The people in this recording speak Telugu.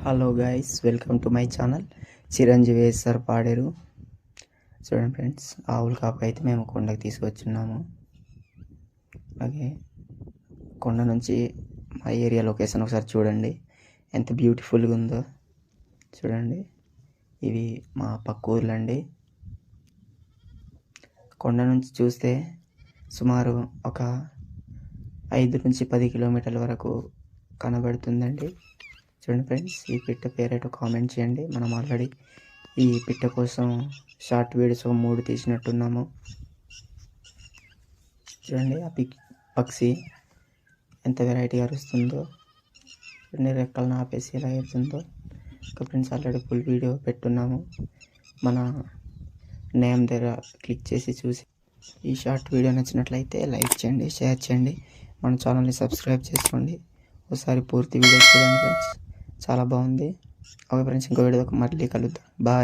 Hello guys, welcome to my channel. Chiranjeevi sir పాడారు. చూడండి ఫ్రెండ్స్, ఆవుల కాపు అయితే మేము కొండకు తీసుకొచ్చున్నాము. అలాగే కొండ నుంచి మా ఏరియా లొకేషన్ ఒకసారి చూడండి, ఎంత బ్యూటిఫుల్గా ఉందో చూడండి. ఇవి మా పక్క ఊర్లండి. కొండ నుంచి చూస్తే సుమారు ఒక 5 నుంచి 10 కిలోమీటర్ల వరకు కనబడుతుందండి. చూడండి ఫ్రెండ్స్, ఈ పిట్ట పేరేటో కామెంట్ చేయండి. మనం ఆల్రెడీ ఈ పిట్ట కోసం షార్ట్ వీడియోస్ 3 తీసినట్టున్నాము. చూడండి ఆ పక్షి ఎంత వెరైటీగా అరుస్తుందో చూడండి, రెక్కలను ఆపేసి ఎలా ఎడుతుందో. ఇంకా ఫ్రెండ్స్, ఆల్రెడీ ఫుల్ వీడియో పెట్టున్నాము. మన నేమ్ దగ్గర క్లిక్ చేసి చూసి ఈ షార్ట్ వీడియో నచ్చినట్లయితే లైక్ చేయండి, షేర్ చేయండి, మన ఛానల్ని సబ్స్క్రైబ్ చేసుకోండి. ఒకసారి పూర్తి వీడియో చూడండి ఫ్రెండ్స్, చాలా బాగుంది. ఓకే ఫ్రెండ్స్, ఇంకో వీడియోకి మళ్ళీ కలుద్దాం. బాయ్.